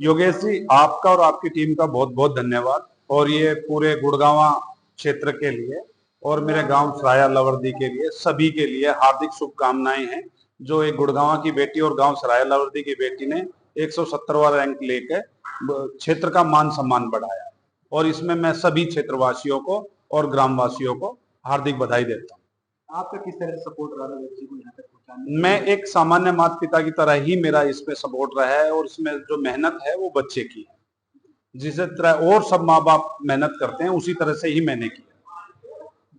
योगेश जी, आपका और आपकी टीम का बहुत बहुत धन्यवाद। और ये पूरे गुड़गांवा क्षेत्र के लिए और मेरे गांव सराया लवर्दी के लिए, सभी के लिए हार्दिक शुभकामनाएं हैं। जो एक गुड़गांवा की बेटी और गांव सराया लवर्दी की बेटी ने 170वां रैंक लेकर क्षेत्र का मान सम्मान बढ़ाया, और इसमें मैं सभी क्षेत्रवासियों को और ग्रामवासियों को हार्दिक बधाई देता हूँ। आपका किस तरह से सपोर्ट रहा था बच्ची को यहाँ तक पहुँचाने? मैं एक सामान्य माता पिता की तरह ही मेरा इसमें सपोर्ट रहा है, और इसमें जो मेहनत है वो बच्चे की है। जिस तरह और सब माँ बाप मेहनत करते हैं उसी तरह से ही मैंने किया।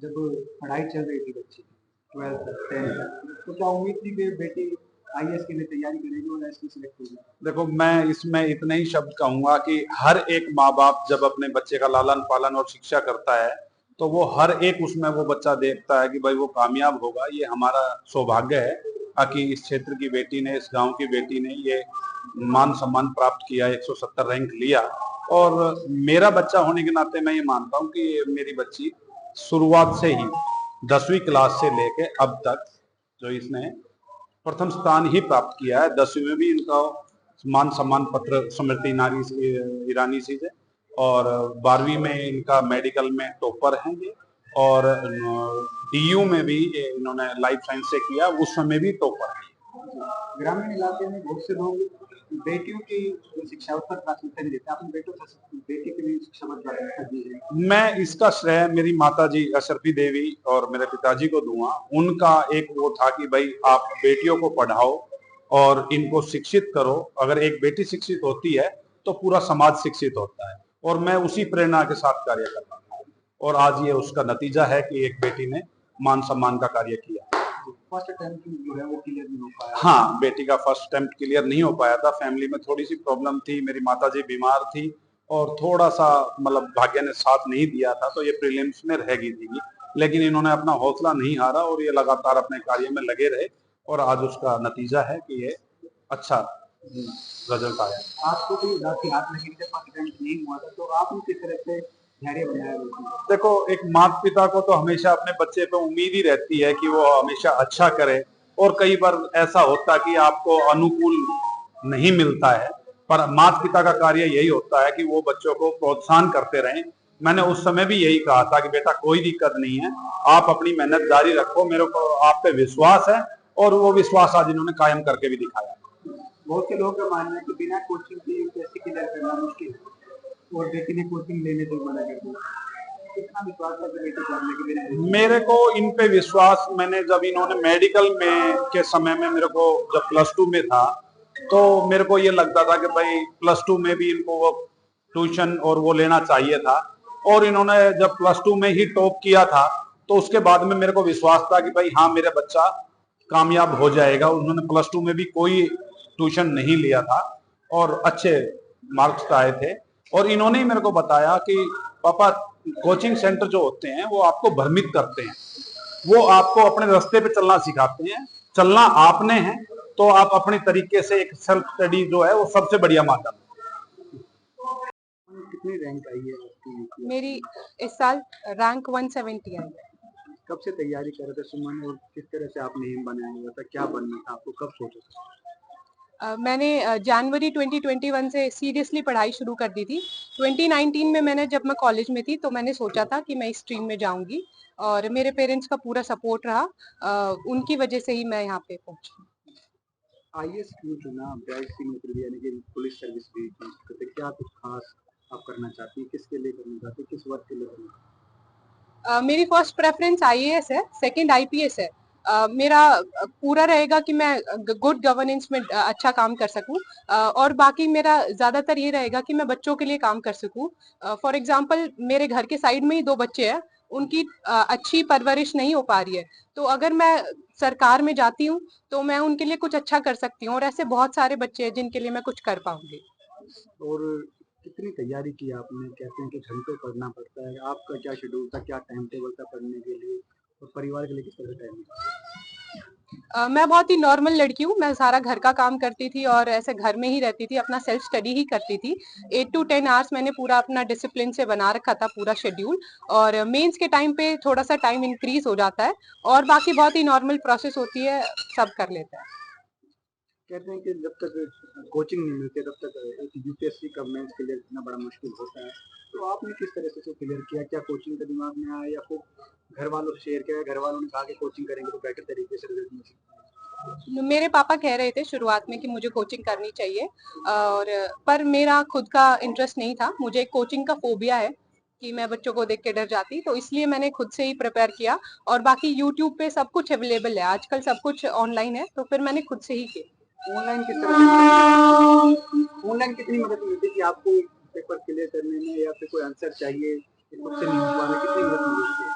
जब पढ़ाई चल रही थी बच्ची 12th 10th, तो क्या उम्मीद थी कि बेटी आईएएस के लिए तैयारी करेगी और ऐसे सिलेक्ट होगी? देखो, मैं इसमें इतने ही शब्द कहूंगा कि हर एक माँ बाप जब अपने बच्चे का लालन पालन और शिक्षा करता है तो वो हर एक उसमें वो बच्चा देखता है कि भाई वो कामयाब होगा। ये हमारा सौभाग्य है कि इस क्षेत्र की बेटी ने, इस गांव की बेटी ने ये मान सम्मान प्राप्त किया, 170 रैंक लिया। और मेरा बच्चा होने के नाते मैं ये मानता हूँ कि मेरी बच्ची शुरुआत से ही 10वीं क्लास से लेके अब तक जो इसने प्रथम स्थान ही प्राप्त किया है। 10वीं में भी इनका मान सम्मान पत्र स्मृति ईरानी से, और 12वीं में इनका मेडिकल में टॉपर हैं ये, और डीयू में भी इन्होंने लाइफ साइंस से किया, उस समय भी टॉपर है। ग्रामीण इलाके में बहुत से लोग बेटियों की शिक्षा पर प्राथमिकता नहीं देते, अपने बेटी की भी शिक्षा पर प्राथमिकता दी है। मैं इसका श्रेय मेरी माता जी अशरफी देवी और मेरे पिताजी को दूंगा। उनका एक वो था कि भाई आप बेटियों को पढ़ाओ और इनको शिक्षित करो। अगर एक बेटी शिक्षित होती है तो पूरा समाज शिक्षित होता है, और मैं उसी प्रेरणा के साथ कार्य कर रहा हूँ। और आज ये उसका नतीजा है कि एक बेटी ने मान सम्मान का कार्य किया। फर्स्ट अटेम्प्ट जो है वो क्लियर नहीं हो पाया। हाँ, बेटी का फर्स्ट अटेम्प्ट क्लियर नहीं हो पाया था। फैमिली में थोड़ी सी प्रॉब्लम थी, मेरी माताजी बीमार थी और थोड़ा सा मतलब भाग्य ने साथ नहीं दिया था, तो ये प्रीलिम्स में रह गई थी। लेकिन इन्होंने अपना हौसला नहीं हारा और ये लगातार अपने कार्य में लगे रहे, और आज उसका नतीजा है कि ये अच्छा रिजल्ट आया। आपको भी हाथ लगी जब फर्स्ट अटेम्प्ट नहीं हुआ था, तो आपने किस तरह से धैर्य बनाया? देखो, एक माता पिता को तो हमेशा अपने बच्चे पे उम्मीद ही रहती है कि वो हमेशा अच्छा करे, और कई बार ऐसा होता है कि आपको अनुकूल नहीं मिलता है, पर माता पिता का कार्य यही होता है कि वो बच्चों को प्रोत्साहन करते रहें। मैंने उस समय भी यही कहा था कि बेटा कोई दिक्कत नहीं है, आप अपनी मेहनत जारी रखो, मेरे को आप पे विश्वास है, और वो विश्वास आज इन्होंने कायम करके भी दिखाया। बहुत से लोगों का मानना है कि बिना कोचिंग की यूपीएससी क्लियर करना मुश्किल है, और बेटी ने कोचिंग लेने से मना कर दिया। कितना विश्वास था कि बेटी पढ़ने के बिना? मेरे को इन पे विश्वास, मैंने जब इन्होंने मेडिकल में के समय में मेरे को जब +2 में था तो मेरे को ये लगता था कि भाई +2 में भी इनको वो ट्यूशन और वो लेना चाहिए था, और इन्होंने जब +2 में ही टॉप किया था तो उसके बाद में मेरे को विश्वास था कि भाई हाँ, मेरा बच्चा कामयाब हो जाएगा। उन्होंने +2 में भी कोई ट्यूशन नहीं लिया था और अच्छे मार्क्स आए थे, और इन्होंने ही मेरे को बताया कि पापा, कोचिंग सेंटर जो होते हैं वो आपको भ्रमित करते हैं, वो आपको अपने रास्ते पे चलना सिखाते हैं। चलना आपने है, तो आप अपने तरीके से एक सेल्फ स्टडी जो है वो सबसे बढ़िया माध्यम है। कितनी रैंक आई है आपकी? मेरी इस साल रैंक 170 आई। कब से तैयारी कर रहे थे सुमन, और किस तरह से आपने एम बनाया हुआ था, क्या बनना था आपको, कब सोचा था? मैंने जनवरी 2021 से सीरियसली पढ़ाई शुरू कर दी थी। 2019 में मैंने, जब मैं कॉलेज में थी, तो मैंने सोचा था कि मैं इस स्ट्रीम में जाऊंगी, और मेरे पेरेंट्स का पूरा सपोर्ट रहा। उनकी वजह से ही मैं यहाँ पे पहुंची। आईएएस क्यों चुना? ब्राइट की नौकरी यानी कि पुलिस सर्विस भी करते, क्या कुछ खास आप करना चाहती हैं? किसके लिए करना चाहती हैं, किस वर्ग के लिए करना? मेरी फर्स्ट प्रेफरेंस आईएएस है, सेकंड आईपीएस है। मेरा पूरा रहेगा कि मैं गुड गवर्नेंस में अच्छा काम कर सकूं, और बाकी मेरा ज्यादातर ये रहेगा कि मैं बच्चों के लिए काम कर सकूं। फॉर एग्जांपल, मेरे घर के साइड में ही 2 बच्चे हैं, उनकी अच्छी परवरिश नहीं हो पा रही है, तो अगर मैं सरकार में जाती हूँ तो मैं उनके लिए कुछ अच्छा कर सकती हूँ, और ऐसे बहुत सारे बच्चे हैं जिनके लिए मैं कुछ कर पाऊंगी। और कितनी तैयारी की आपने? कहते हैं कि घंटों पढ़ना पड़ता है, आपका क्या शेड्यूल था, क्या टाइम टेबल था पढ़ने के लिए, और परिवार के लिए किस तरह टाइम था? मैं बहुत ही नॉर्मल लड़की हूँ, मैं सारा घर का काम करती थी और ऐसे घर में ही रहती थी, अपना सेल्फ स्टडी ही करती थी। 8 to 10 आवर्स मैंने पूरा अपना डिसिप्लिन से बना रखा था, पूरा शेड्यूल। और मेंस के टाइम पे थोड़ा सा टाइम इंक्रीज हो जाता है, और बाकी बहुत ही नॉर्मल प्रोसेस होती है, सब कर लेता है। कहते हैं कि जब तक कोचिंग नहीं मिलती तब तक एक यूपीएससी का मेंस क्लियर करना बड़ा मुश्किल होता है। तो आपने किस तरह से क्लियर किया? क्या कोचिंग का दिमाग में आया या फिर घर वालों से शेयर किया? घर वालों ने कहा कि कोचिंग करेंगे तो बेटर तरीके से रिजल्ट मिल सकता है? मेरे पापा कह रहे थे शुरुआत में कि मुझे कोचिंग करनी चाहिए, और पर मेरा खुद का इंटरेस्ट नहीं था। मुझे कोचिंग का फोबिया है कि मैं बच्चों को देख के डर जाती, तो इसलिए मैंने खुद से ही प्रिपेयर किया। और बाकी यूट्यूब पे सब कुछ अवेलेबल है, आजकल सब कुछ ऑनलाइन है, तो फिर मैंने खुद से ही किया। ऑनलाइन किस तरह से ऑनलाइन कितनी मदद मिलती है कि आपको पेपर क्लियर करने में या फिर कोई आंसर चाहिए कि खुद से नहीं हो पा रहा, कितनी मदद मिलती है?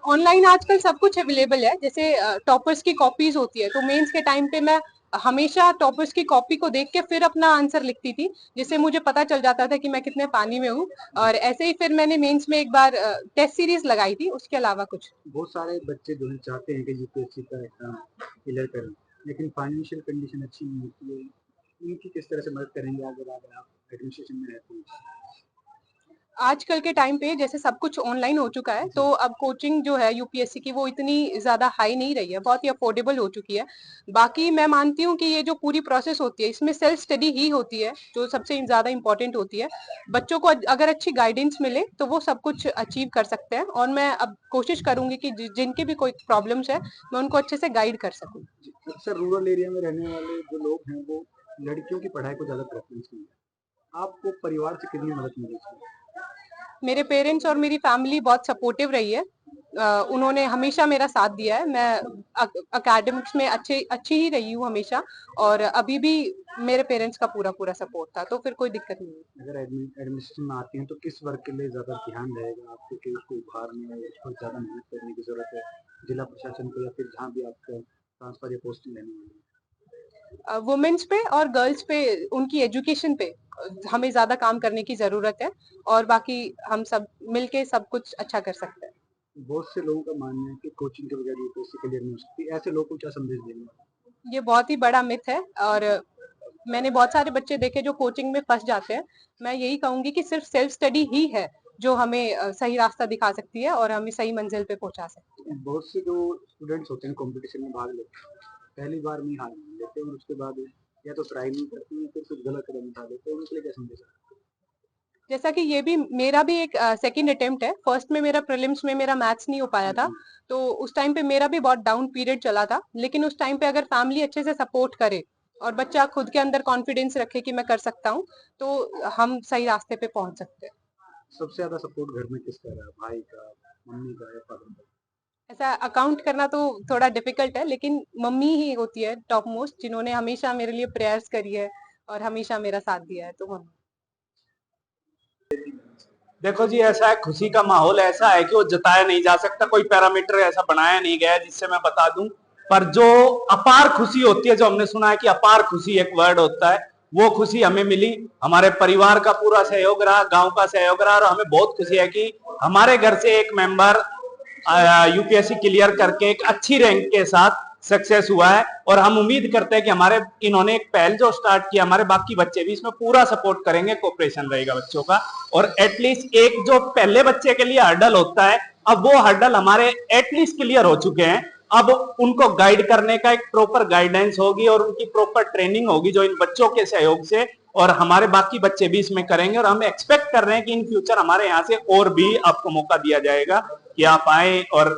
ऑनलाइन आजकल सब कुछ अवेलेबल है, जैसे टॉपर्स की कॉपीज होती है, तो मेंस के टाइम पे मैं हमेशा टॉपर्स की कॉपी को देख के फिर अपना आंसर लिखती थी, जिससे मुझे पता चल जाता था कि मैं कितने पानी में हूँ। और ऐसे ही फिर मैंने मेंस में एक बार टेस्ट सीरीज लगाई थी, उसके अलावा कुछ। बहुत सारे बच्चे जो है चाहते हैं कि यूपीएससी का एग्जाम क्लियर करें, लेकिन फाइनेंशियल कंडीशन अच्छी नहीं होती है। इनकी किस तरह से मदद करेंगे अगर अगर आप एडमिनिस्ट्रेशन में रहते हैं? आजकल के टाइम पे जैसे सब कुछ ऑनलाइन हो चुका है, तो अब कोचिंग जो है यूपीएससी की वो इतनी ज्यादा हाई नहीं रही है, बहुत ही अफोर्डेबल हो चुकी है। बाकी मैं मानती हूँ कि ये जो पूरी प्रोसेस होती है इसमें सेल्फ स्टडी ही होती है जो सबसे ज्यादा इंपॉर्टेंट होती है। बच्चों को अगर अच्छी गाइडेंस मिले तो वो सब कुछ अचीव कर सकते हैं, और मैं अब कोशिश करूंगी कि जिनकी भी कोई प्रॉब्लम्स है मैं उनको अच्छे से गाइड कर सकूं। अक्सर रूरल एरिया में रहने वाले जो लोग हैं वो लड़कियों की पढ़ाई को ज़्यादा प्रेफरेंस नहीं है। आपको परिवार से कितनी मदद मिली इसमें? मेरे पेरेंट्स और मेरी फैमिली बहुत सपोर्टिव रही है। उन्होंने हमेशा मेरा साथ दिया है। मैं एकेडमिक्स में अच्छी ही रही हूँ हमेशा, और अभी भी मेरे पेरेंट्स का पूरा पूरा सपोर्ट था, तो फिर कोई दिक्कत नहीं है। अगर एडमिनिस्ट्रेशन में आती हैं तो किस वर्ग के लिए ज़्यादा ध्यान रहेगा आपको कि उसको उभारने में उसको ज़्यादा मेहनत करने की ज़रूरत है, जिला प्रशासन को या फिर जहाँ भी आपका ट्रांसफर या पोस्टिंग लेने वाली है? वुमेन्स पे और गर्ल्स पे, उनकी एजुकेशन पे हमें ज्यादा काम करने की जरूरत है, और बाकी हम सब मिलके सब कुछ अच्छा कर सकते हैं। बहुत से लोगों का मानना है कि कोचिंग के बगैर यूपीएससी क्लियर नहीं हो सकती। ऐसे लोगों को क्या संदेश देंगे? ये बहुत ही बड़ा मिथ है, और मैंने बहुत सारे बच्चे देखे जो कोचिंग में फंस जाते हैं। मैं यही कहूंगी कि सिर्फ सेल्फ स्टडी ही है जो हमें सही रास्ता दिखा सकती है और हमें सही मंजिल पे पहुंचा सकती है। बहुत से जो स्टूडेंट्स होते हैं कंपटीशन में भाग लेते हैं, पहली बार में ही हार मान लेते हैं और उसके बाद या तो ट्राई नहीं करते हैं फिर कुछ गलत कदम उठा लेते हैं। उनके लिए क्या संदेश है? जैसा कि ये भी मेरा भी एक सेकंड अटेम्प्ट है। फर्स्ट में मेरा प्रीलिम्स में मेरा मैथ्स नहीं हो पाया था, तो उस टाइम पे मेरा भी बहुत डाउन पीरियड चला था। लेकिन उस टाइम पे अगर फैमिली अच्छे से सपोर्ट करे और बच्चा खुद के अंदर कॉन्फिडेंस रखे कि मैं कर सकता हूँ, तो हम सही रास्ते पे पहुंच सकते हैं। सबसे ज्यादा सपोर्ट घर में किसका रहा? भाई का, मम्मी का या फादर का? ऐसा अकाउंट करना तो थोड़ा डिफिकल्ट है, लेकिन मम्मी ही होती है टॉप मोस्ट, जिन्होंने हमेशा मेरे लिए प्रेयर्स करी है और हमेशा मेरा साथ दिया है, तो मम्मी। देखो जी, ऐसा है, खुशी का माहौल ऐसा है कि वो जताया नहीं जा सकता। कोई पैरामीटर ऐसा बनाया नहीं गया है जिससे मैं बता दूं। पर जो अपार खुशी होती है, जो हमने सुना है कि अपार खुशी एक वर्ड होता है, वो खुशी हमें मिली। हमारे परिवार का पूरा सहयोग रहा, गांव का सहयोग रहा, और हमें बहुत खुशी है कि हमारे घर से एक मेंबर यूपीएससी क्लियर करके एक अच्छी रैंक के साथ सक्सेस हुआ है। और हम उम्मीद करते हैं कि हमारे इन्होंने एक पहल जो स्टार्ट किया, हमारे बाकी बच्चे भी इसमें पूरा सपोर्ट करेंगे, कोऑपरेशन रहेगा बच्चों का। और एटलीस्ट एक जो पहले बच्चे के लिए हर्डल होता है, अब वो हर्डल हमारे एटलीस्ट क्लियर हो चुके हैं। अब उनको गाइड करने का एक प्रॉपर गाइडेंस होगी और उनकी प्रॉपर ट्रेनिंग होगी जो इन बच्चों के सहयोग से, और हमारे बाकी बच्चे भी इसमें करेंगे। और हम एक्सपेक्ट कर रहे हैं कि इन फ्यूचर हमारे यहाँ से और भी आपको मौका दिया जाएगा कि आप आए, और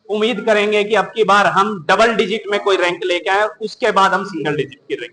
उम्मीद करेंगे कि अब की बार हम डबल डिजिट में कोई रैंक लेके आए, उसके बाद हम सिंगल डिजिट की रैंक